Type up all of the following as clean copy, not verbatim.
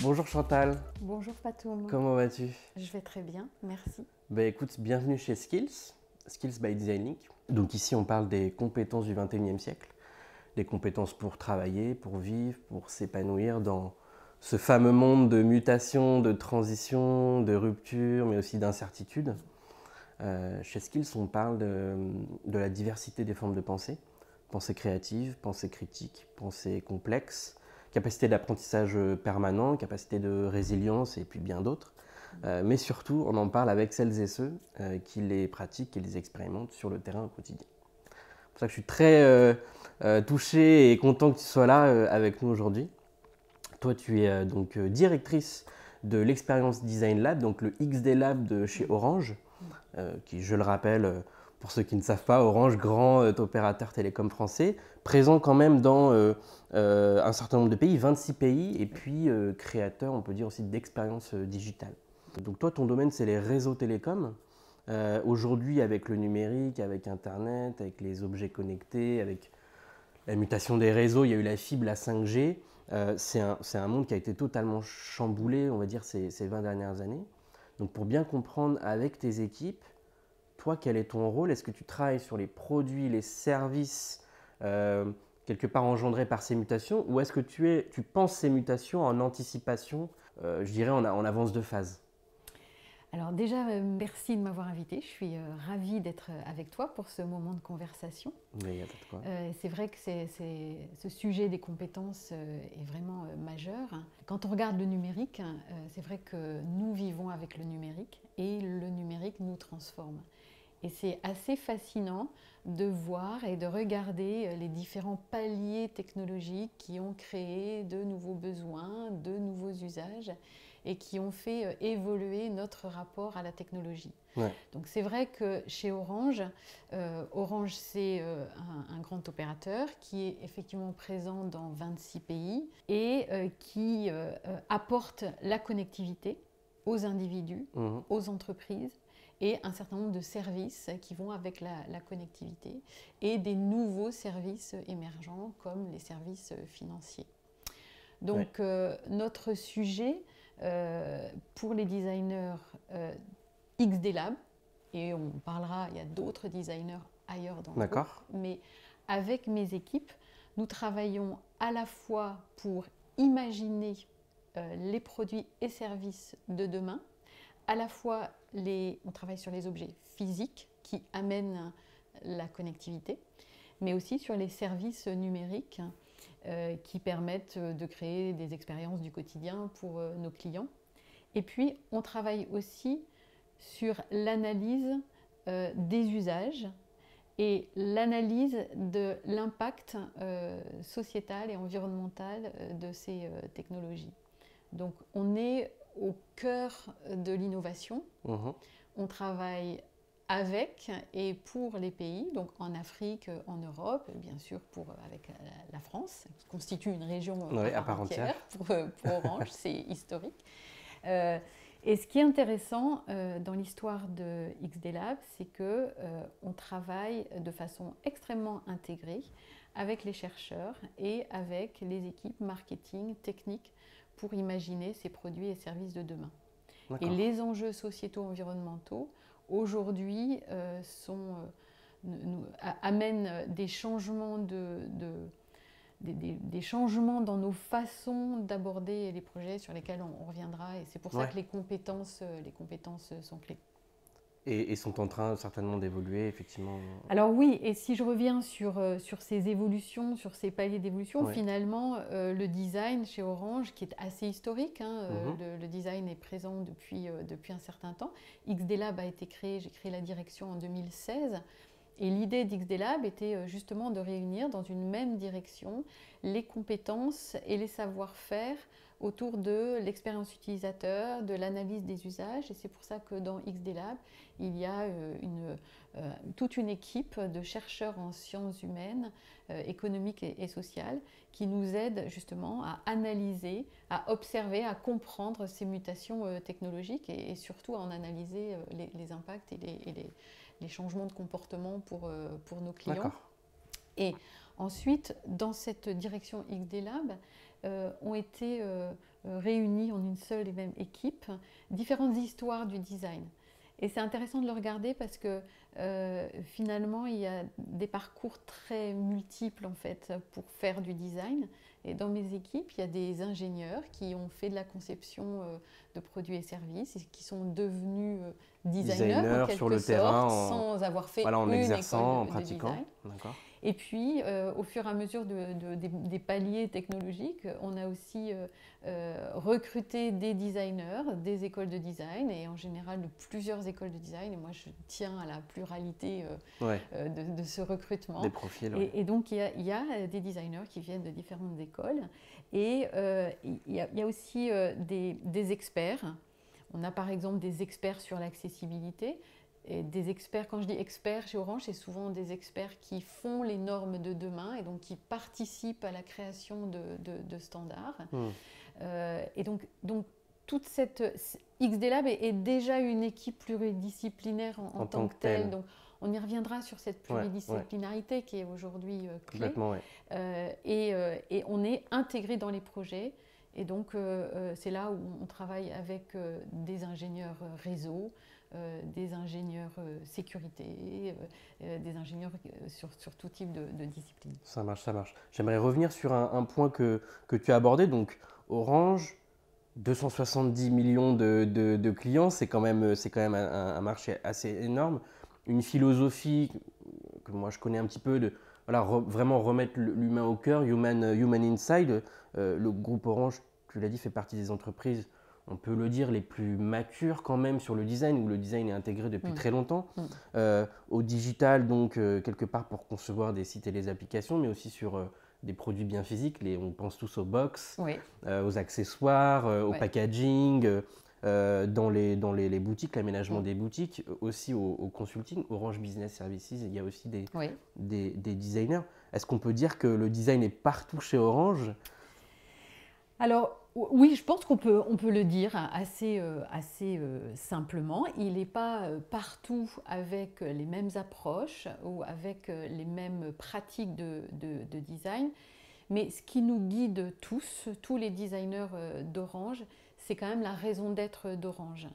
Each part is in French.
Bonjour Chantal, Bonjour Patoum, comment vas-tu? je vais très bien, merci. Écoute, bienvenue chez Skills, Skills by Design Link. Donc ici on parle des compétences du 21e siècle, des compétences pour travailler, pour vivre, pour s'épanouir dans ce fameux monde de mutation, de transition, de rupture, mais aussi d'incertitude. Chez Skills on parle de la diversité des formes de pensée, pensée créative, pensée critique, pensée complexe, capacité d'apprentissage permanent, capacité de résilience et puis bien d'autres. Mais surtout, on en parle avec celles et ceux qui les pratiquent, qui les expérimentent sur le terrain au quotidien. C'est pour ça que je suis très touché et content que tu sois là avec nous aujourd'hui. Toi, tu es donc directrice de l'Experience Design Lab, donc le XD Lab de chez Orange, qui, je le rappelle, pour ceux qui ne savent pas, Orange, grand opérateur télécom français, présent quand même dans un certain nombre de pays, 26 pays, et puis créateur, on peut dire aussi, d'expériences digitales. Donc toi, ton domaine, c'est les réseaux télécoms. Aujourd'hui, avec le numérique, avec Internet, avec les objets connectés, avec la mutation des réseaux, il y a eu la fibre, la 5G. C'est un monde qui a été totalement chamboulé, on va dire, ces 20 dernières années. Donc pour bien comprendre avec tes équipes, toi, quel est ton rôle? Est-ce que tu travailles sur les produits, les services quelque part engendrés par ces mutations, ou est-ce que tu penses ces mutations en anticipation, je dirais en avance de phase? Alors déjà, merci de m'avoir invitée, je suis ravie d'être avec toi pour ce moment de conversation. Mais il n'y a pas de quoi. C'est vrai que ce sujet des compétences est vraiment majeur. Quand on regarde le numérique, c'est vrai que nous vivons avec le numérique et le numérique nous transforme. Et c'est assez fascinant de voir et de regarder les différents paliers technologiques qui ont créé de nouveaux besoins, de nouveaux usages et qui ont fait évoluer notre rapport à la technologie. Ouais. Donc c'est vrai que chez Orange, Orange c'est un grand opérateur qui est effectivement présent dans 26 pays et qui apporte la connectivité aux individus, aux entreprises, et un certain nombre de services qui vont avec la connectivité et des nouveaux services émergents comme les services financiers. Donc notre sujet pour les designers XD Lab, et on parlera, il y a d'autres designers ailleurs dans le groupe, mais avec mes équipes, nous travaillons à la fois pour imaginer les produits et services de demain, à la fois on travaille sur les objets physiques qui amènent la connectivité, mais aussi sur les services numériques qui permettent de créer des expériences du quotidien pour nos clients. Et puis, on travaille aussi sur l'analyse des usages et l'analyse de l'impact sociétal et environnemental de ces technologies. Donc, on est au cœur de l'innovation. On travaille avec et pour les pays, donc en Afrique, en Europe, bien sûr avec la France, qui constitue une région à part entière pour Orange, c'est historique. Et ce qui est intéressant dans l'histoire de XD Lab, c'est qu'on travaille de façon extrêmement intégrée avec les chercheurs et avec les équipes marketing, techniques, pour imaginer ces produits et services de demain. Et les enjeux sociétaux environnementaux, aujourd'hui, amènent des changements, des changements dans nos façons d'aborder les projets sur lesquels on reviendra. Et c'est pour ça que les compétences sont clés. Et sont en train certainement d'évoluer, effectivement. Alors oui, et si je reviens sur ces évolutions, sur ces paliers d'évolution, finalement, le design chez Orange, qui est assez historique, le design est présent depuis un certain temps. XD Lab a été créé, j'ai créé la direction en 2016, et l'idée d'XD Lab était justement de réunir dans une même direction les compétences et les savoir-faire autour de l'expérience utilisateur, de l'analyse des usages. Et c'est pour ça que dans XD Lab, il y a toute une équipe de chercheurs en sciences humaines, économiques et sociales qui nous aident justement à analyser, à observer, à comprendre ces mutations technologiques et surtout à en analyser les impacts et les changements de comportement pour nos clients. Et ensuite, dans cette direction XD Lab, ont été réunis en une seule et même équipe, différentes histoires du design. Et c'est intéressant de le regarder parce que finalement, il y a des parcours très multiples en fait pour faire du design. Et dans mes équipes, il y a des ingénieurs qui ont fait de la conception de produits et services et qui sont devenus designers en quelque sur le sorte, terrain, sans avoir fait en une exerçant, en école de pratiquant. design. D'accord. Et puis, au fur et à mesure des paliers technologiques, on a aussi recruté des designers, des écoles de design, et en général de plusieurs écoles de design. Et moi, je tiens à la pluralité de ce recrutement. Des profils, et donc, il y a des designers qui viennent de différentes écoles. Et il y a aussi des experts. On a par exemple des experts sur l'accessibilité. Et des experts, quand je dis experts chez Orange, c'est souvent des experts qui font les normes de demain et donc qui participent à la création de standards. Et donc toute cette XD Lab est déjà une équipe pluridisciplinaire en tant que telle. Donc on y reviendra sur cette pluridisciplinarité qui est aujourd'hui clé. Complètement, et on est intégré dans les projets. Et donc c'est là où on travaille avec des ingénieurs réseau, des ingénieurs sécurité, des ingénieurs sur tout type de discipline. Ça marche, ça marche. J'aimerais revenir sur un point que tu as abordé. Donc, Orange, 270 millions de clients, c'est quand même un marché assez énorme. Une philosophie que moi je connais un petit peu, de vraiment remettre l'humain au cœur, human inside. Le groupe Orange, tu l'as dit, fait partie des entreprises, on peut le dire, les plus matures quand même sur le design, où le design est intégré depuis très longtemps. Au digital, donc, quelque part pour concevoir des sites et des applications, mais aussi sur des produits bien physiques. On pense tous aux box, aux accessoires, au packaging, dans les boutiques, l'aménagement des boutiques, aussi au consulting. Orange Business Services, il y a aussi des designers. Est-ce qu'on peut dire que le design est partout chez Orange ? Alors, oui, je pense qu'on peut le dire assez simplement. Il n'est pas partout avec les mêmes approches ou avec les mêmes pratiques de design, mais ce qui nous guide tous les designers d'Orange, c'est quand même la raison d'être d'Orange.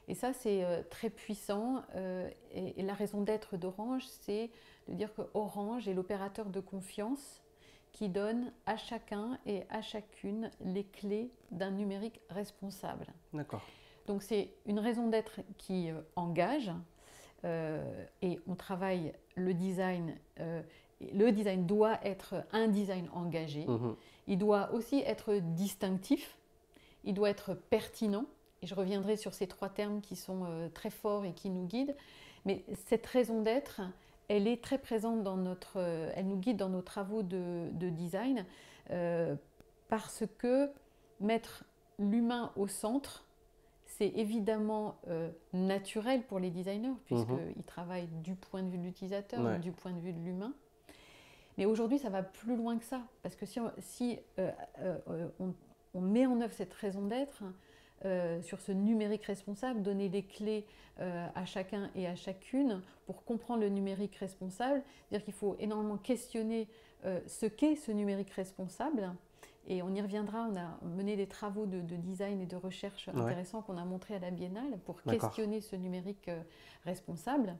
Et ça, c'est très puissant. Et la raison d'être d'Orange, c'est de dire que Orange est l'opérateur de confiance qui donne à chacun et à chacune les clés d'un numérique responsable. D'accord. Donc c'est une raison d'être qui engage, et on travaille le design. Le design doit être un design engagé. Il doit aussi être distinctif. Il doit être pertinent. Et je reviendrai sur ces trois termes qui sont très forts et qui nous guident. Mais cette raison d'être, elle est très présente elle nous guide dans nos travaux de design, parce que mettre l'humain au centre, c'est évidemment naturel pour les designers, puisqu'ils travaillent du point de vue de l'utilisateur, du point de vue de l'humain. Mais aujourd'hui, ça va plus loin que ça, parce que si on met en œuvre cette raison d'être, sur ce numérique responsable, donner les clés à chacun et à chacune pour comprendre le numérique responsable. C'est-à-dire qu'il faut énormément questionner ce qu'est ce numérique responsable. Et on y reviendra, on a mené des travaux de design et de recherche intéressants qu'on a montrés à la Biennale pour questionner ce numérique responsable.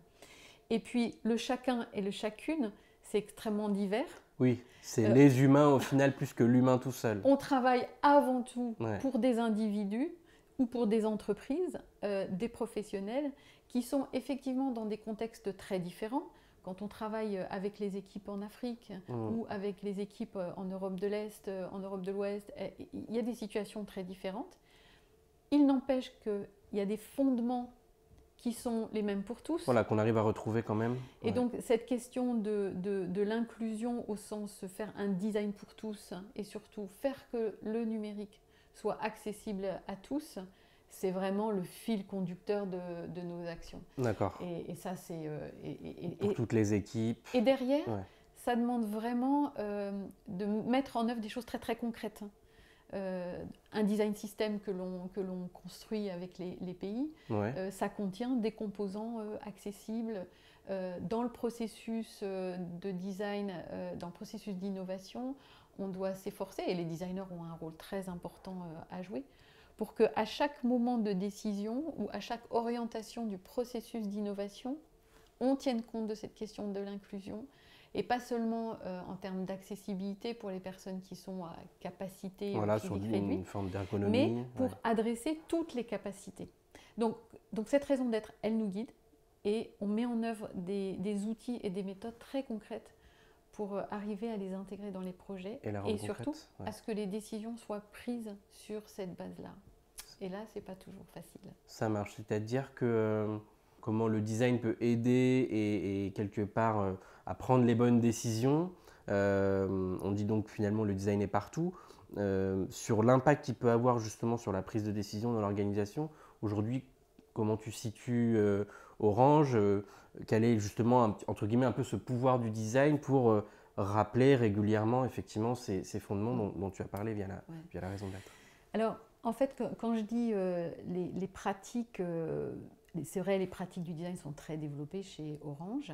Et puis le chacun et le chacune, c'est extrêmement divers. Oui, c'est les humains au final plus que l'humain tout seul. On travaille avant tout pour des individus ou pour des entreprises, des professionnels qui sont effectivement dans des contextes très différents. Quand on travaille avec les équipes en Afrique ou avec les équipes en Europe de l'Est, en Europe de l'Ouest, il y a des situations très différentes. Il n'empêche qu'il y a des fondements qui sont les mêmes pour tous. Voilà, qu'on arrive à retrouver quand même. Et donc cette question de l'inclusion au sens faire un design pour tous et surtout faire que le numérique soit accessible à tous, c'est vraiment le fil conducteur de nos actions. D'accord. Et ça, c'est... pour toutes les équipes. Et derrière, ça demande vraiment de mettre en œuvre des choses très très concrètes. Un design system que l'on construit avec les pays, ça contient des composants accessibles. Dans le processus de design, dans le processus d'innovation, on doit s'efforcer, et les designers ont un rôle très important à jouer, pour qu'à chaque moment de décision ou à chaque orientation du processus d'innovation, on tienne compte de cette question de l'inclusion, et pas seulement en termes d'accessibilité pour les personnes qui sont à capacité physique réduite, une forme d'ergonomie, mais pour adresser toutes les capacités. Donc cette raison d'être, elle nous guide, et on met en œuvre des outils et des méthodes très concrètes pour arriver à les intégrer dans les projets et surtout à ce que les décisions soient prises sur cette base-là. Et là, c'est pas toujours facile. Ça marche, c'est-à-dire que comment le design peut aider et quelque part à prendre les bonnes décisions. On dit donc finalement le design est partout. Sur l'impact qu'il peut avoir justement sur la prise de décision dans l'organisation. Aujourd'hui, comment tu situes Orange quel est justement entre guillemets un peu ce pouvoir du design pour rappeler régulièrement effectivement ces fondements dont tu as parlé via la raison d'être. Alors en fait, quand je dis les pratiques, c'est vrai, les pratiques du design sont très développées chez Orange.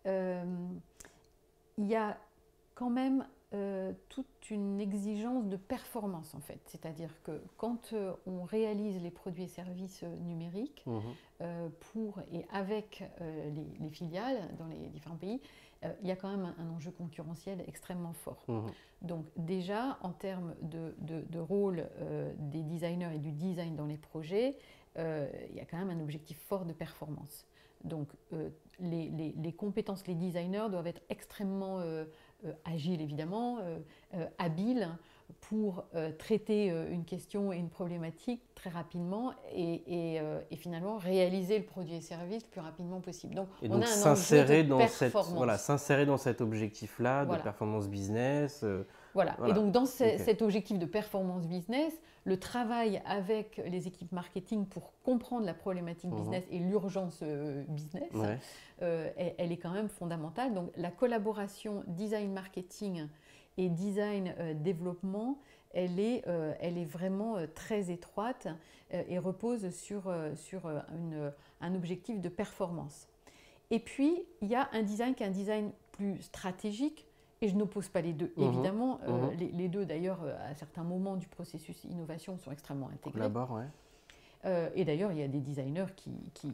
Il y a quand même toute une exigence de performance en fait. C'est-à-dire que quand on réalise les produits et services numériques pour et avec les filiales dans les différents pays, il y a quand même un enjeu concurrentiel extrêmement fort. Donc déjà, en termes de rôle des designers et du design dans les projets, il y a quand même un objectif fort de performance. Donc les compétences, les designers doivent être extrêmement agiles évidemment, habiles pour traiter une question et une problématique très rapidement et finalement réaliser le produit et service le plus rapidement possible. Donc on a un enjeu de performance. S'insérer dans cet objectif-là de performance business. Voilà. Et donc dans cet objectif de performance business, le travail avec les équipes marketing pour comprendre la problématique business et l'urgence business, elle est quand même fondamentale. Donc la collaboration design marketing et design développement, elle est vraiment très étroite et repose sur un objectif de performance. Et puis il y a un design qui est un design plus stratégique. Et je n'oppose pas les deux, évidemment. Les deux, d'ailleurs, à certains moments du processus innovation, sont extrêmement intégrés. Collaborent, et d'ailleurs, il y a des designers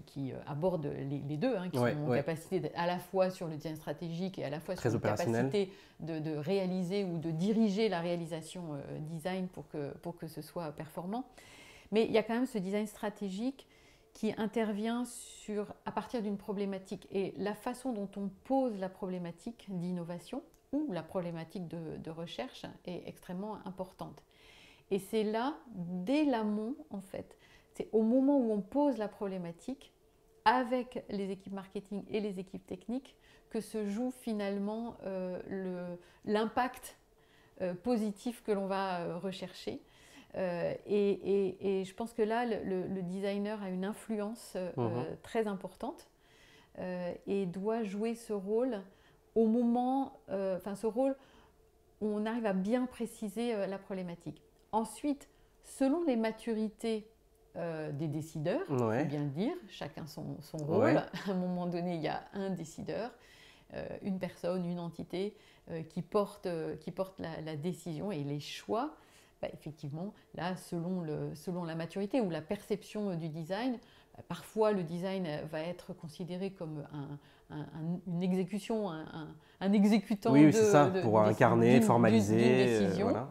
qui abordent les deux, qui sont en capacité à la fois sur le design stratégique et à la fois sur la capacité de réaliser ou de diriger la réalisation design pour que ce soit performant. Mais il y a quand même ce design stratégique qui intervient à partir d'une problématique. Et la façon dont on pose la problématique d'innovation, ou la problématique de recherche est extrêmement importante. Et c'est là, dès l'amont en fait, c'est au moment où on pose la problématique avec les équipes marketing et les équipes techniques que se joue finalement l'impact positif que l'on va rechercher. Et je pense que là, le designer a une influence très importante et doit jouer ce rôle au moment, ce rôle où on arrive à bien préciser la problématique. Ensuite, selon les maturités des décideurs, il faut bien le dire, chacun son rôle. À un moment donné, il y a un décideur, une personne, une entité qui porte la décision et les choix. Effectivement, là, selon la maturité ou la perception du design, parfois le design va être considéré comme une exécution, un exécutant pour incarner, formaliser d'une décision.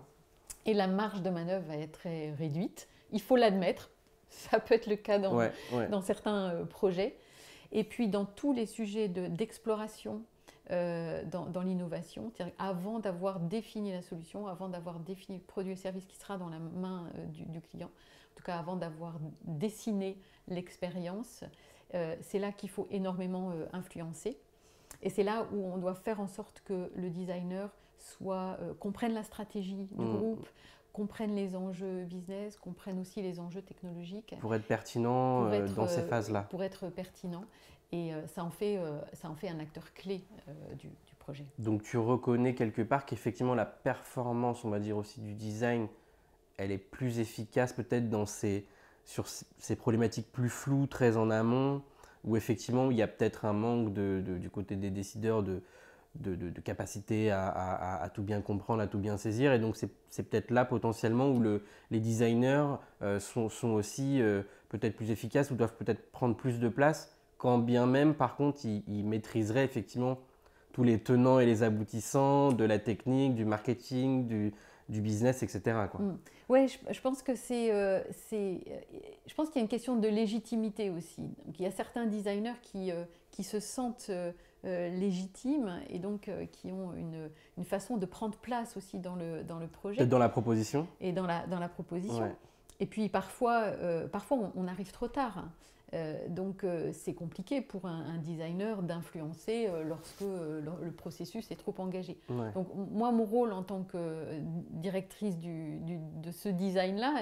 Et la marge de manœuvre va être très réduite. Il faut l'admettre, ça peut être le cas dans certains projets. Et puis dans tous les sujets d'exploration, dans l'innovation, c'est-à-dire avant d'avoir défini la solution, avant d'avoir défini le produit et service qui sera dans la main du client, en tout cas avant d'avoir dessiné l'expérience, c'est là qu'il faut énormément influencer. Et c'est là où on doit faire en sorte que le designer comprenne la stratégie du groupe, comprenne les enjeux business, comprenne aussi les enjeux technologiques. Pour être pertinent dans ces phases-là. Pour être pertinent. Et ça en fait un acteur clé du projet. Donc tu reconnais quelque part qu'effectivement la performance, on va dire aussi du design, elle est plus efficace peut-être sur ces problématiques plus floues, très en amont, où effectivement il y a peut-être un manque du côté des décideurs de capacité à tout bien comprendre, à tout bien saisir. Et donc c'est peut-être là potentiellement où les designers sont aussi peut-être plus efficaces ou doivent peut-être prendre plus de place, quand bien même par contre ils maîtriseraient effectivement tous les tenants et les aboutissants de la technique, du marketing, du business, etc. quoi. Ouais, je pense que je pense qu'il y a une question de légitimité aussi. Donc, il y a certains designers qui se sentent légitimes et donc qui ont une façon de prendre place aussi dans le projet Peut-être dans la proposition. et dans la proposition. Ouais. Et puis parfois on arrive trop tard. Donc c'est compliqué pour un designer d'influencer lorsque le processus est trop engagé. Ouais. Donc moi, mon rôle en tant que directrice de ce design-là,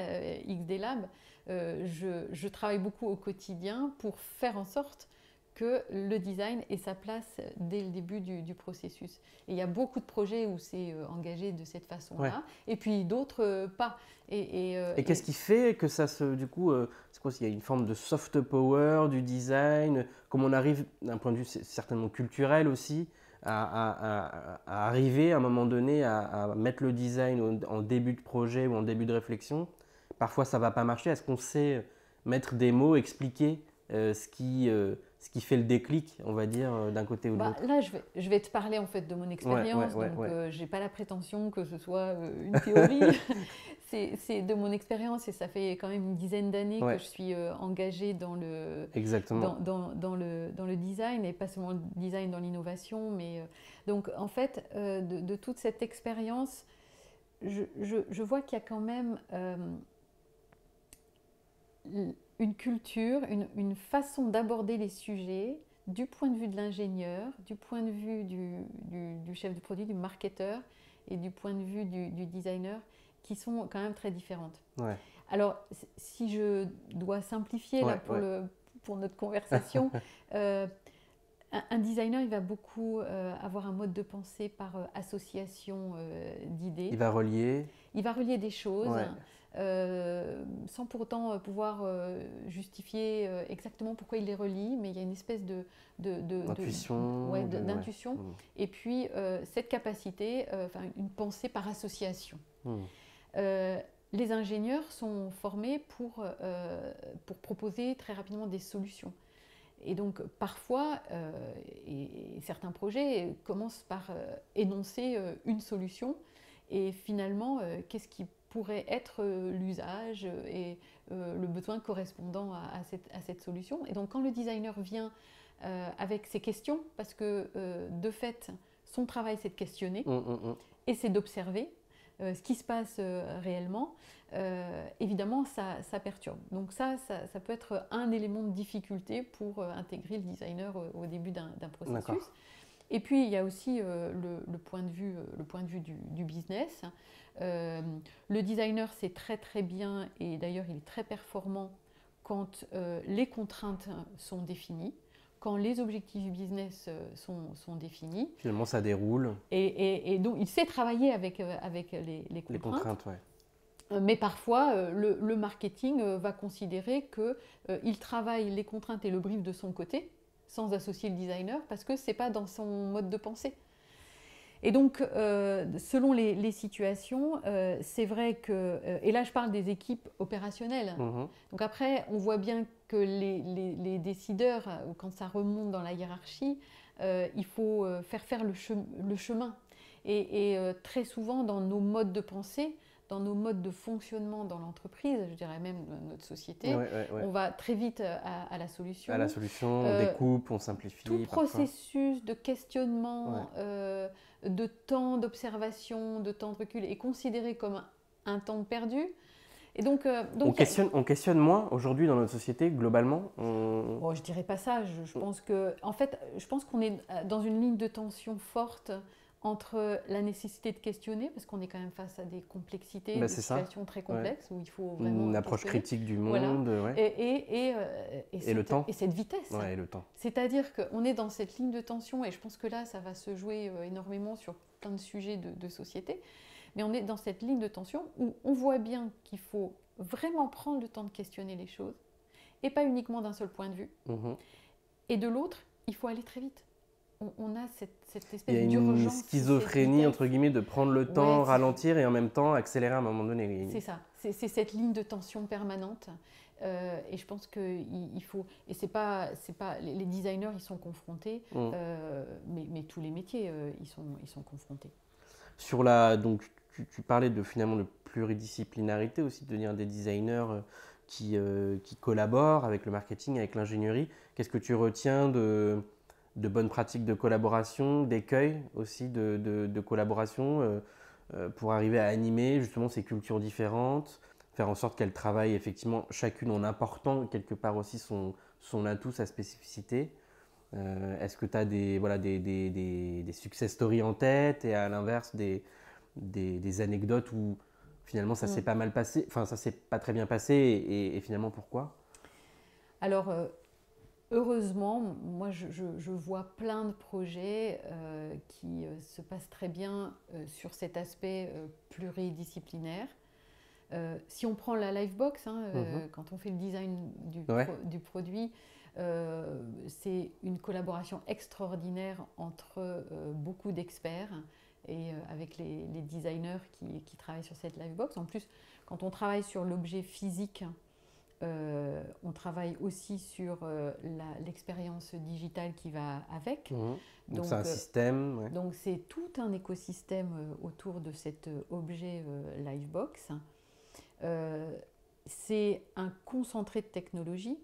XD Lab, je travaille beaucoup au quotidien pour faire en sorte que le design ait sa place dès le début du processus. Et il y a beaucoup de projets où c'est engagé de cette façon-là, Ouais. et puis d'autres pas. Et qu'est-ce qui fait que ça se... Du coup, c'est quoi, s'il y a une forme de soft power du design, comme on arrive d'un point de vue certainement culturel aussi, à arriver à un moment donné à mettre le design en début de projet ou en début de réflexion. Parfois ça ne va pas marcher. Est-ce qu'on sait mettre des mots, expliquer ce qui fait le déclic, on va dire, d'un côté ou de l'autre? Là, je vais te parler en fait de mon expérience, Ouais, donc ouais. j'ai pas la prétention que ce soit une théorie. C'est de mon expérience et ça fait quand même une dizaine d'années Ouais. que je suis engagée Exactement. dans le design, et pas seulement le design, dans l'innovation. Mais donc en fait, de toute cette expérience, je vois qu'il y a quand même une culture, une façon d'aborder les sujets du point de vue de l'ingénieur, du point de vue du chef de produit, du marketeur, et du point de vue du designer, qui sont quand même très différentes. Ouais. Alors, si je dois simplifier là pour notre conversation, un designer, il va beaucoup avoir un mode de pensée par association d'idées. Il va relier. Il va relier des choses. Ouais. Sans pour autant pouvoir justifier exactement pourquoi il les relie, mais il y a une espèce d'intuition. d'intuition. Et puis cette capacité, une pensée par association. Les ingénieurs sont formés pour proposer très rapidement des solutions. Et donc parfois, et certains projets commencent par énoncer une solution, et finalement, qu'est-ce qui pourrait être l'usage et le besoin correspondant à cette solution. Et donc quand le designer vient avec ses questions, parce que de fait, son travail c'est de questionner et c'est d'observer ce qui se passe réellement, évidemment ça perturbe. Donc ça peut être un élément de difficulté pour intégrer le designer au début d'un processus. Et puis il y a aussi le point de vue du business. Le designer sait très très bien, et d'ailleurs il est très performant quand les contraintes sont définies, quand les objectifs business sont définis. Finalement ça déroule. Et donc il sait travailler avec les contraintes. Les contraintes, ouais. Mais parfois, le marketing va considérer qu'il travaille les contraintes et le brief de son côté, sans associer le designer, parce que ce n'est pas dans son mode de pensée. Et donc, selon les situations, c'est vrai que... et là, je parle des équipes opérationnelles. Donc après, on voit bien que les décideurs, quand ça remonte dans la hiérarchie, il faut faire le chemin. Et très souvent, dans nos modes de pensée, dans nos modes de fonctionnement dans l'entreprise, je dirais même notre société, on va très vite à la solution. À la solution, on découpe, on simplifie. Tout processus de questionnement, de temps d'observation, de temps de recul est considéré comme un temps perdu. Et donc, on questionne moins aujourd'hui dans notre société, globalement. Bon, je dirais pas ça. Je pense qu'on est dans une ligne de tension forte entre la nécessité de questionner, parce qu'on est quand même face à des complexités, des situations très complexes, où il faut vraiment une approche critique du monde, et le temps. Et cette vitesse. Et le temps. C'est-à-dire qu'on est dans cette ligne de tension, et je pense que là, ça va se jouer énormément sur plein de sujets de société, mais on est dans cette ligne de tension où on voit bien qu'il faut vraiment prendre le temps de questionner les choses, et pas uniquement d'un seul point de vue. Et de l'autre, il faut aller très vite. on a cette Il y espèce a une d'urgence. schizophrénie, entre guillemets, de prendre le temps, Ouais, ralentir et en même temps accélérer à un moment donné. c'est ça, c'est cette ligne de tension permanente. Et je pense qu'il faut. Et c'est pas les designers, ils sont confrontés, mais tous les métiers, ils sont confrontés. Donc, tu parlais finalement de pluridisciplinarité aussi, de devenir des designers qui collaborent avec le marketing, avec l'ingénierie. Qu'est-ce que tu retiens de bonnes pratiques de collaboration, d'écueils aussi de collaboration pour arriver à animer justement ces cultures différentes, faire en sorte qu'elles travaillent effectivement chacune en apportant quelque part aussi son atout, sa spécificité. Est-ce que tu as des success stories en tête et à l'inverse des anecdotes où finalement ça s'est pas mal passé, enfin ça s'est pas très bien passé et finalement pourquoi? Alors, heureusement, moi je vois plein de projets qui se passent très bien sur cet aspect pluridisciplinaire. Si on prend la Livebox, quand on fait le design du produit, c'est une collaboration extraordinaire entre beaucoup d'experts et avec les designers qui travaillent sur cette Livebox. En plus, quand on travaille sur l'objet physique, on travaille aussi sur l'expérience digitale qui va avec. Donc c'est un système. Ouais. Donc c'est tout un écosystème autour de cet objet Livebox. C'est un concentré de technologie.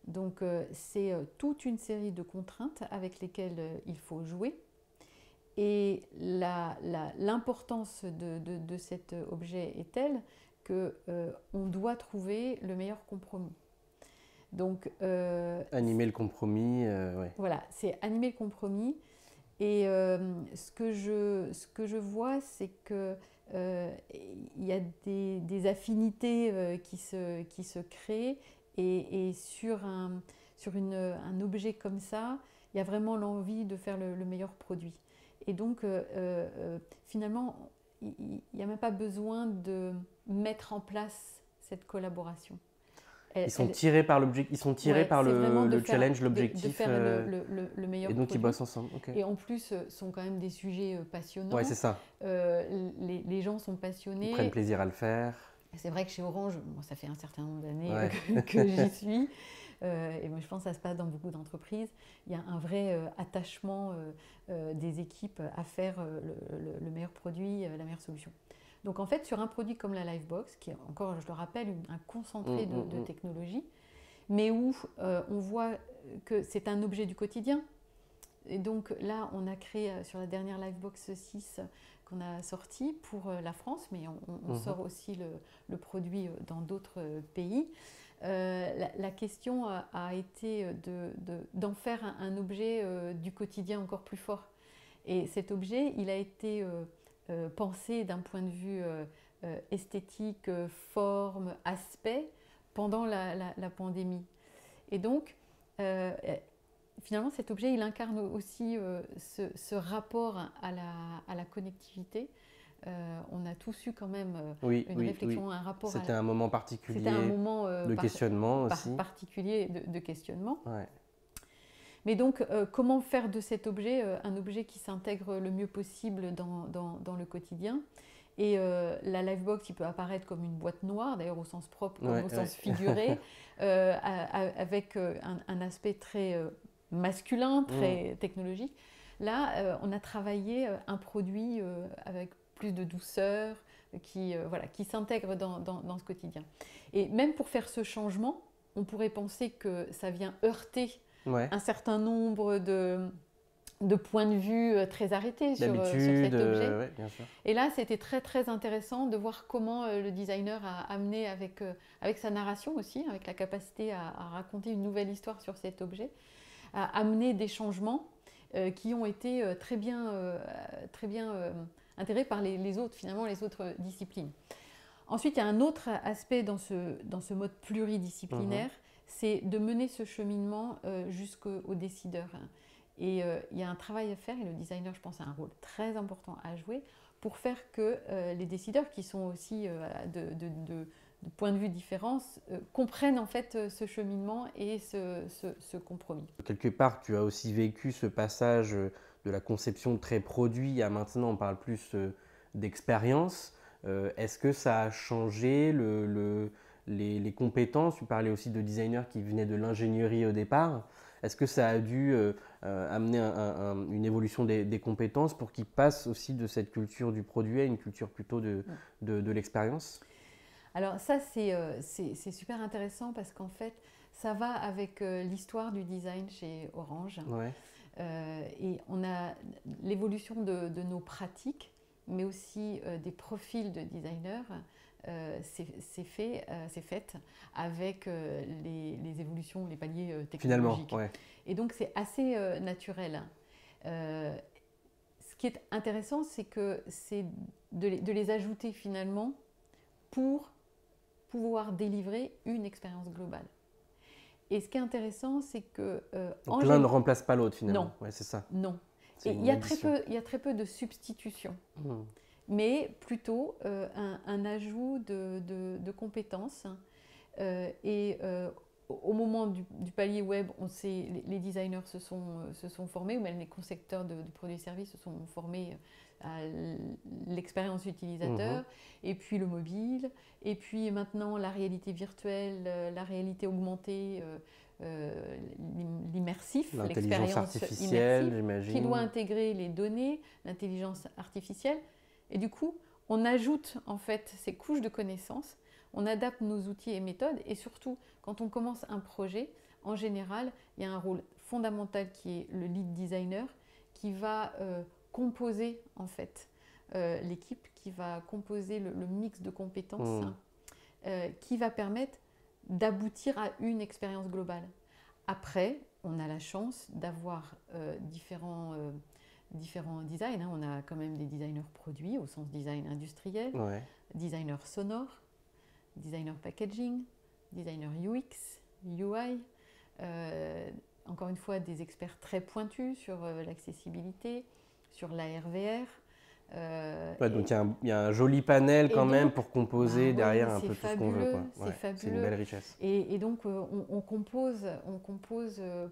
Donc c'est toute une série de contraintes avec lesquelles il faut jouer. Et l'importance de cet objet est telle qu'on doit trouver le meilleur compromis. Donc, animer le compromis, ouais. Voilà, c'est animer le compromis. Et ce que je vois, c'est qu'il y a des affinités qui se créent. Et sur un objet comme ça, il y a vraiment l'envie de faire le meilleur produit. Et donc, finalement, il n'y a même pas besoin de mettre en place cette collaboration. Ils sont tirés par l'objectif, ils sont tirés par le challenge, l'objectif. De faire le meilleur produit. Et donc ils bossent ensemble. Okay. Et en plus, sont quand même des sujets passionnants. Ouais, c'est ça. Les gens sont passionnés. Ils prennent plaisir à le faire. C'est vrai que chez Orange, ça fait un certain nombre d'années que j'y suis. Et moi, je pense que ça se passe dans beaucoup d'entreprises. Il y a un vrai attachement des équipes à faire le meilleur produit, la meilleure solution. Donc en fait, sur un produit comme la Livebox, qui est encore, je le rappelle, un concentré de technologie, mais où on voit que c'est un objet du quotidien. Et donc là, on a créé sur la dernière Livebox 6 qu'on a sorti pour la France, mais on sort aussi le produit dans d'autres pays. La question a été d'en faire un objet du quotidien encore plus fort. Et cet objet, il a été pensé d'un point de vue esthétique, forme, aspect, pendant la pandémie. Et donc, finalement, cet objet, il incarne aussi ce rapport à la connectivité. On a tous eu quand même une réflexion, un rapport. C'était un moment particulier. C'était un moment de questionnement aussi. Particulier de questionnement. Ouais. Mais donc, comment faire de cet objet un objet qui s'intègre le mieux possible dans le quotidien? Et la Livebox, il peut apparaître comme une boîte noire, d'ailleurs au sens propre comme au sens figuré, avec un aspect très masculin, très technologique. Là, on a travaillé un produit avec plus de douceur, qui s'intègre dans ce quotidien. Et même pour faire ce changement, on pourrait penser que ça vient heurter un certain nombre de points de vue très arrêtés sur cet objet. Bien sûr. Et là, c'était très très intéressant de voir comment le designer a amené avec sa narration aussi, avec la capacité à raconter une nouvelle histoire sur cet objet, à amener des changements qui ont été très bien intégrés par les autres disciplines. Ensuite, il y a un autre aspect dans ce mode pluridisciplinaire, c'est de mener ce cheminement jusqu'aux décideurs. Et il y a un travail à faire, et le designer, je pense, a un rôle très important à jouer pour faire que les décideurs, qui sont aussi de points de vue différents comprennent en fait ce cheminement et ce compromis. Quelque part, tu as aussi vécu ce passage de la conception très produit à maintenant, on parle plus d'expérience. Est-ce que ça a changé les compétences? Tu parlais aussi de designers qui venaient de l'ingénierie au départ. Est-ce que ça a dû amener une évolution des compétences pour qu'ils passent aussi de cette culture du produit à une culture plutôt de l'expérience? Alors ça, c'est super intéressant parce qu'en fait, ça va avec l'histoire du design chez Orange. Ouais. Et on a l'évolution de nos pratiques, mais aussi des profils de designers, c'est fait avec les évolutions, les paliers technologiques. Finalement, ouais. Et donc c'est assez naturel. Ce qui est intéressant, c'est que c'est de les ajouter finalement pour pouvoir délivrer une expérience globale. Et ce qui est intéressant, c'est que... Donc l'un ne remplace pas l'autre finalement. Non. Ouais, c'est ça. Non. C'est Et il y a très peu de substitution, mais plutôt un ajout de compétences. Au moment du palier web, on sait, les designers se sont formés, ou même les concepteurs de produits et services se sont formés à l'expérience utilisateur, et puis le mobile, et puis maintenant la réalité virtuelle, la réalité augmentée, l'immersif, l'intelligence artificielle, j'imagine, qui doit intégrer les données, l'intelligence artificielle. Et du coup, on ajoute en fait ces couches de connaissances, on adapte nos outils et méthodes, et surtout, quand on commence un projet, en général, il y a un rôle fondamental qui est le lead designer, qui va composer en fait l'équipe, qui va composer le mix de compétences, qui va permettre d'aboutir à une expérience globale. Après, on a la chance d'avoir différents designs. On a quand même des designers produits au sens design industriel, designers sonores, designer packaging, designer UX, UI, encore une fois des experts très pointus sur l'accessibilité, sur l'AR/VR. Donc il y a un joli panel quand même pour composer derrière un peu tout ce qu'on veut. C'est fabuleux. C'est une belle richesse. Et donc on compose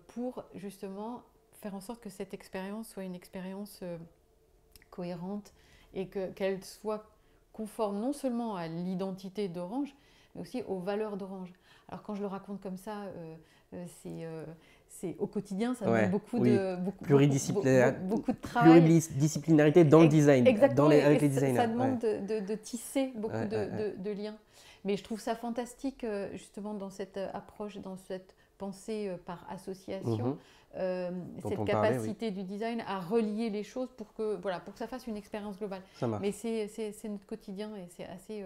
pour justement faire en sorte que cette expérience soit une expérience cohérente et qu'elle soit conforme non seulement à l'identité d'Orange, mais aussi aux valeurs d'Orange. Alors quand je le raconte comme ça, c'est au quotidien, ça demande beaucoup de travail. Pluridisciplinarité dans le design, avec les designers. Ça demande de tisser beaucoup de liens. Mais je trouve ça fantastique, justement, dans cette approche, dans cette pensée par association, cette capacité du design à relier les choses pour que ça fasse une expérience globale. Mais c'est notre quotidien et c'est assez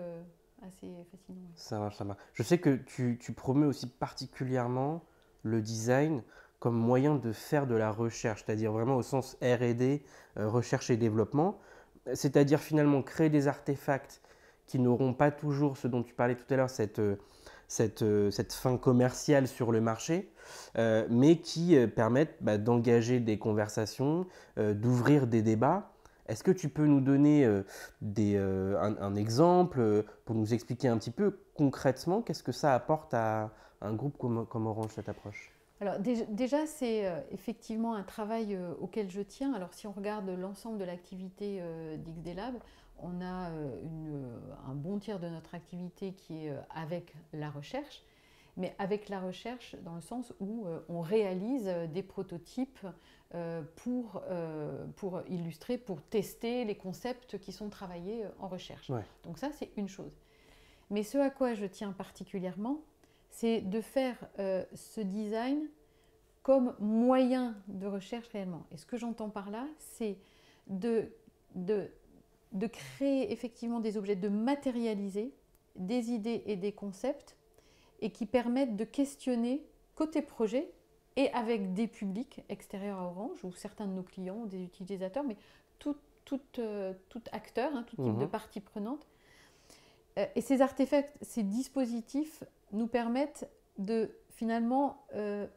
fascinant. Ça marche. Je sais que tu promeux aussi particulièrement le design comme moyen de faire de la recherche, c'est-à-dire vraiment au sens R&D, recherche et développement, c'est-à-dire finalement créer des artefacts qui n'auront pas toujours ce dont tu parlais tout à l'heure, cette fin commerciale sur le marché, mais qui permettent d'engager des conversations, d'ouvrir des débats. Est-ce que tu peux nous donner un exemple pour nous expliquer un petit peu concrètement qu'est-ce que ça apporte à un groupe comme Orange, cette approche? Alors déjà, c'est effectivement un travail auquel je tiens. Alors si on regarde l'ensemble de l'activité d'XD Lab, on a un bon tiers de notre activité qui est avec la recherche, mais avec la recherche dans le sens où on réalise des prototypes pour illustrer, pour tester les concepts qui sont travaillés en recherche. Donc ça, c'est une chose. Mais ce à quoi je tiens particulièrement, c'est de faire ce design comme moyen de recherche réellement. Et ce que j'entends par là, c'est de créer effectivement des objets, de matérialiser des idées et des concepts et qui permettent de questionner côté projet et avec des publics extérieurs à Orange ou certains de nos clients ou des utilisateurs, mais tout acteur, tout type de partie prenante. Et ces artefacts, ces dispositifs nous permettent de finalement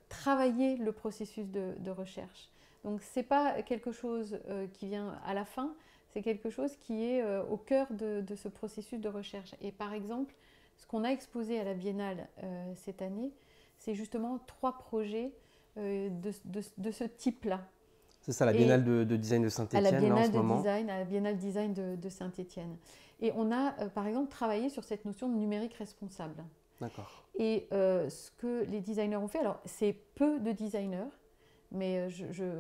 travailler le processus de recherche. Donc ce n'est pas quelque chose qui vient à la fin, c'est quelque chose qui est au cœur de ce processus de recherche. Et par exemple, ce qu'on a exposé à la Biennale cette année, c'est justement 3 projets de ce type-là. C'est ça, la Biennale de design de Saint-Étienne, là, en ce moment. À la Biennale design de Saint-Étienne. Et on a, par exemple, travaillé sur cette notion de numérique responsable. D'accord. Et ce que les designers ont fait, alors c'est peu de designers, mais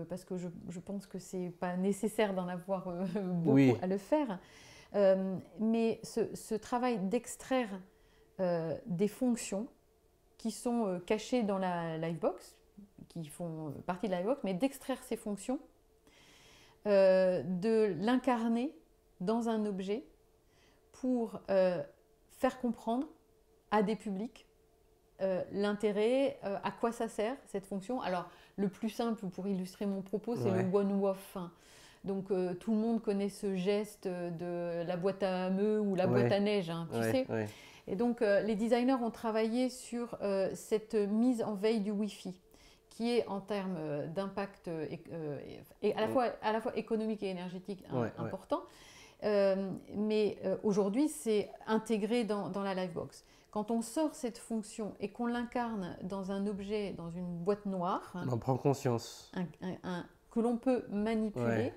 parce que je pense que ce n'est pas nécessaire d'en avoir beaucoup à le faire. Mais ce travail d'extraire des fonctions qui sont cachées dans la Livebox, qui font partie de la Livebox, mais d'extraire ces fonctions, de l'incarner dans un objet pour faire comprendre à des publics l'intérêt, à quoi ça sert cette fonction. Alors le plus simple pour illustrer mon propos, c'est le one-off. Donc tout le monde connaît ce geste de la boîte à meux ou la boîte à neige, hein, tu sais. Et donc les designers ont travaillé sur cette mise en veille du Wi-Fi, qui est en termes d'impact et à la fois économique et énergétique important. Mais aujourd'hui, c'est intégré dans la Livebox. Quand on sort cette fonction et qu'on l'incarne dans un objet, dans une boîte noire, on en prend conscience, que l'on peut manipuler,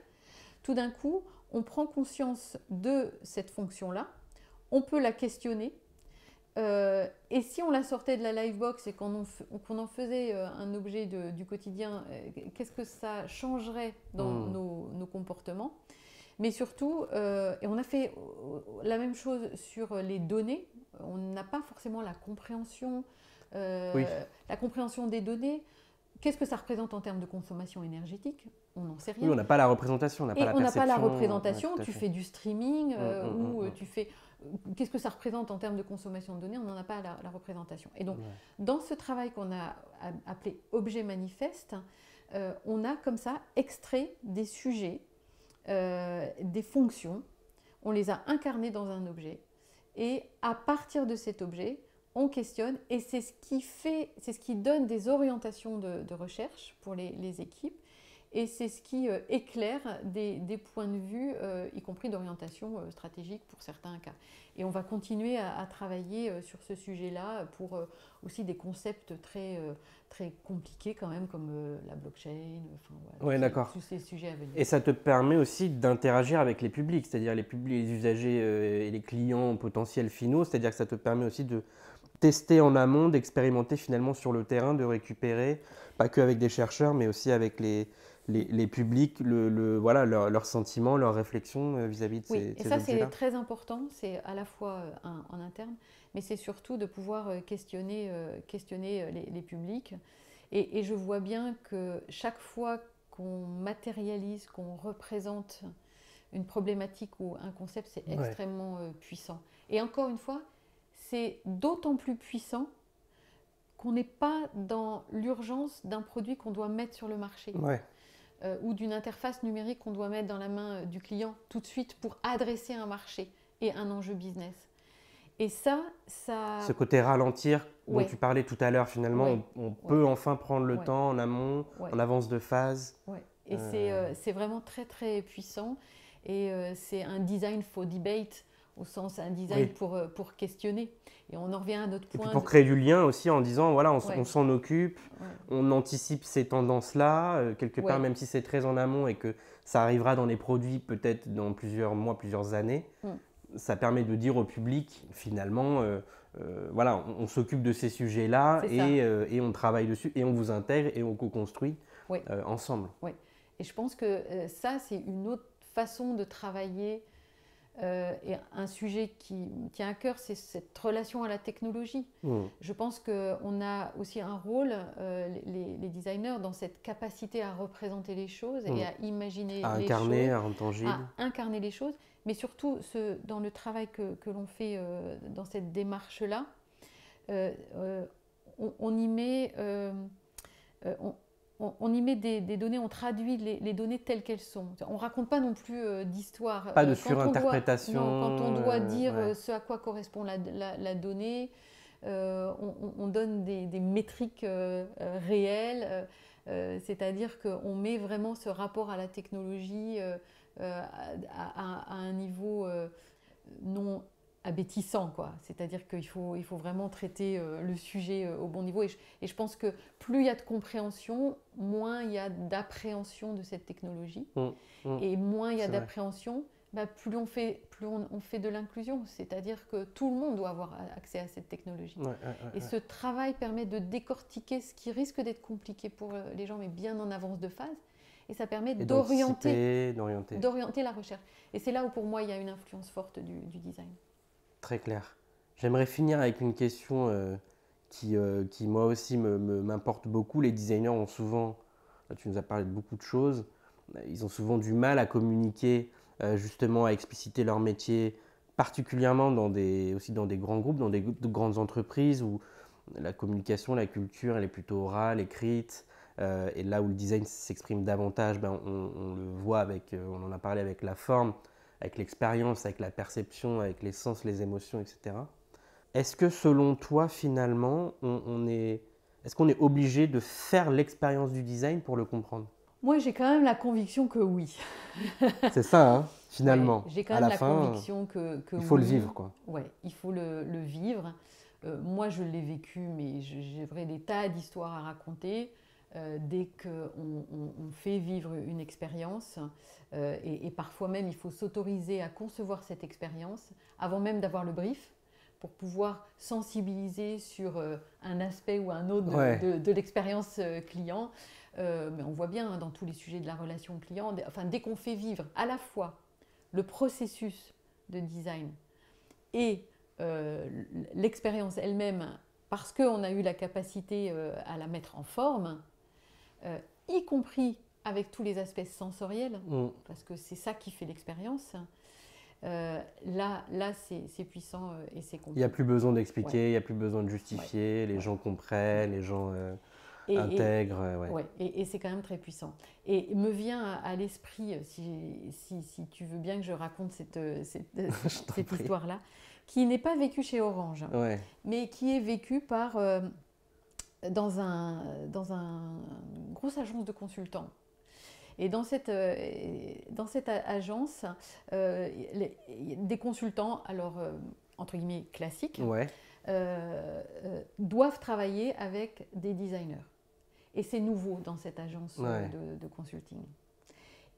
tout d'un coup, on prend conscience de cette fonction-là, on peut la questionner. Et si on la sortait de la Livebox et qu'on en faisait un objet du quotidien, qu'est-ce que ça changerait dans nos comportements? Mais surtout, et on a fait la même chose sur les données, on n'a pas forcément la compréhension des données. Qu'est-ce que ça représente en termes de consommation énergétique? On n'en sait rien. Oui, on n'a pas la représentation, on n'a pas la perception. On n'a pas la représentation, tu fais du streaming tu fais... Qu'est-ce que ça représente en termes de consommation de données? On n'en a pas la représentation. Et donc, dans ce travail qu'on a appelé objet manifeste, on a comme ça extrait des sujets, des fonctions, on les a incarnées dans un objet, et à partir de cet objet, on questionne, et c'est ce qui donne des orientations de recherche pour les équipes, et c'est ce qui éclaire des points de vue, y compris d'orientation stratégique pour certains cas. Et on va continuer à travailler sur ce sujet-là pour aussi des concepts très compliqués quand même, comme la blockchain, tous ces sujets à venir. Et ça te permet aussi d'interagir avec les publics, c'est-à-dire les usagers et les clients potentiels finaux, c'est-à-dire que ça te permet aussi de tester en amont, d'expérimenter finalement sur le terrain, de récupérer, pas que avec des chercheurs, mais aussi avec les publics, leurs sentiments, leurs réflexions vis-à-vis de ces objets-là. Et ça, c'est très important, c'est à la fois en interne, mais c'est surtout de pouvoir questionner les publics. Et je vois bien que chaque fois qu'on matérialise, qu'on représente une problématique ou un concept, c'est extrêmement puissant. Et encore une fois, c'est d'autant plus puissant qu'on n'est pas dans l'urgence d'un produit qu'on doit mettre sur le marché. Ou d'une interface numérique qu'on doit mettre dans la main du client tout de suite pour adresser un marché et un enjeu business. Et ça... Ce côté ralentir dont tu parlais tout à l'heure, finalement, on peut enfin prendre le temps en amont, en avance de phase. Et c'est vraiment très très puissant. Et c'est un design for debate, au sens un design pour questionner. Et on en revient à notre point. Et puis pour créer du lien aussi en disant, voilà, on s'en occupe, on anticipe ces tendances-là, quelque part, même si c'est très en amont et que ça arrivera dans les produits peut-être dans plusieurs mois, plusieurs années. Ça permet de dire au public, finalement, voilà, on s'occupe de ces sujets-là et on travaille dessus et on vous intègre et on co-construit ensemble. Et je pense que ça, c'est une autre façon de travailler. Et un sujet qui me tient à cœur, c'est cette relation à la technologie. Je pense qu'on a aussi un rôle, les designers, dans cette capacité à représenter les choses et à imaginer les choses, à incarner les choses, mais surtout dans le travail que l'on fait dans cette démarche-là, on y met... On y met des données, on traduit les données telles qu'elles sont. On ne raconte pas non plus d'histoire. Pas de surinterprétation. Quand on doit dire ce à quoi correspond la donnée, on donne des métriques réelles, c'est-à-dire qu'on met vraiment ce rapport à la technologie à un niveau non abétissant, quoi. C'est-à-dire qu'il faut vraiment traiter le sujet au bon niveau. Et je pense que plus il y a de compréhension, moins il y a d'appréhension de cette technologie. Et moins il y a d'appréhension, bah, plus on fait de l'inclusion. C'est-à-dire que tout le monde doit avoir accès à cette technologie. Et ce travail permet de décortiquer ce qui risque d'être compliqué pour les gens, mais bien en avance de phase. Et ça permet d'orienter la recherche. Et c'est là où, pour moi, il y a une influence forte du design. Très clair. J'aimerais finir avec une question qui moi aussi, m'importe beaucoup. Les designers ont souvent, là, tu nous as parlé de beaucoup de choses, ils ont souvent du mal à communiquer, justement à expliciter leur métier, particulièrement aussi dans des grands groupes, dans de grandes entreprises où la communication, la culture, elle est plutôt orale, écrite. Et là où le design s'exprime davantage, on le voit on en a parlé avec la forme, avec l'expérience, avec la perception, avec les sens, les émotions, etc. Est-ce que selon toi, finalement, est-ce qu'on est obligé de faire l'expérience du design pour le comprendre? Moi, j'ai quand même la conviction que oui. C'est ça, hein, finalement. Ouais, j'ai quand même la conviction que il faut le vivre, quoi. Ouais, il faut le vivre. Moi, je l'ai vécu, mais j'ai vraiment des tas d'histoires à raconter. Dès qu'on fait vivre une expérience, et parfois même il faut s'autoriser à concevoir cette expérience avant même d'avoir le brief pour pouvoir sensibiliser sur un aspect ou un autre de l'expérience client. Mais on voit bien dans tous les sujets de la relation client, dès qu'on fait vivre à la fois le processus de design et l'expérience elle-même, parce qu'on a eu la capacité à la mettre en forme, y compris avec tous les aspects sensoriels, parce que c'est ça qui fait l'expérience. Là c'est puissant et c'est compris. Il n'y a plus besoin d'expliquer, il n'y a plus besoin de justifier, les gens comprennent, les gens intègrent. Et c'est quand même très puissant. Et me vient à l'esprit, si tu veux bien que je raconte cette histoire-là, qui n'est pas vécue chez Orange, mais qui est vécue par... dans une grosse agence de consultants. Et dans cette agence, des consultants, alors entre guillemets classiques, doivent travailler avec des designers. Et c'est nouveau dans cette agence de consulting.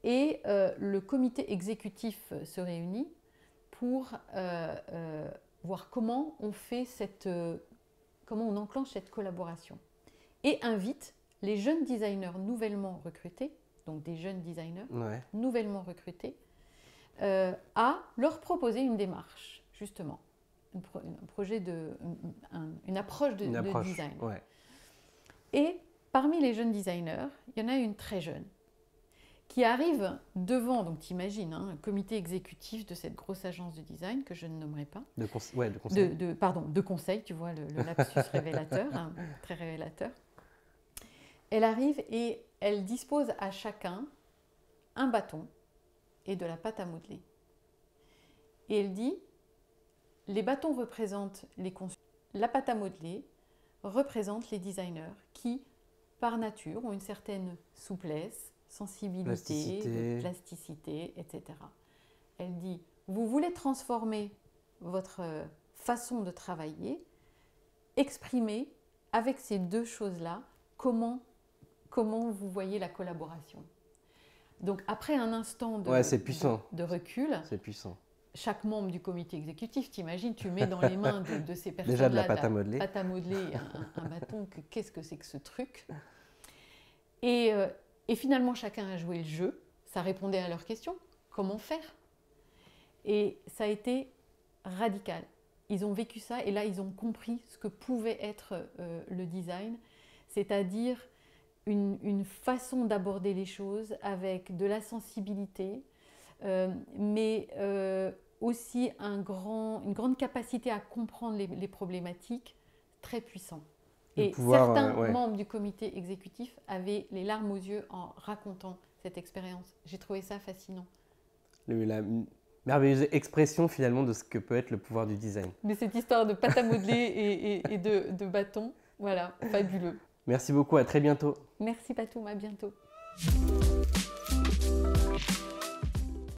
Et le comité exécutif se réunit pour voir comment on fait comment on enclenche cette collaboration. Et invite les jeunes designers nouvellement recrutés, donc des jeunes designers nouvellement recrutés, à leur proposer une démarche, justement, une approche de design. Et parmi les jeunes designers, il y en a une très jeune qui arrive devant, donc t'imagines, un comité exécutif de cette grosse agence de design que je ne nommerai pas. De conseil. De conseil, tu vois, le lapsus révélateur, très révélateur. Elle arrive et elle dispose à chacun un bâton et de la pâte à modeler. Et elle dit, les bâtons représentent les consultants, la pâte à modeler représente les designers qui, par nature, ont une certaine souplesse, sensibilité, plasticité, etc. Elle dit, vous voulez transformer votre façon de travailler, exprimez avec ces deux choses-là comment vous voyez la collaboration. Donc après un instant de recul, c'est puissant. Chaque membre du comité exécutif, t'imagines, tu mets dans les mains de ces personnes-là déjà de la pâte à modeler, un bâton, qu'est-ce que c'est que ce truc? Et finalement, chacun a joué le jeu, ça répondait à leurs questions, comment faire? Et ça a été radical. Ils ont vécu ça et là, ils ont compris ce que pouvait être le design, c'est-à-dire une façon d'aborder les choses avec de la sensibilité, mais aussi une grande capacité à comprendre les problématiques, très puissant. Et certains membres du comité exécutif avaient les larmes aux yeux en racontant cette expérience. J'ai trouvé ça fascinant. La merveilleuse expression finalement de ce que peut être le pouvoir du design. Mais cette histoire de pâte à modeler et de bâton, voilà, fabuleux. Merci beaucoup, à très bientôt. Merci Patoum, à bientôt.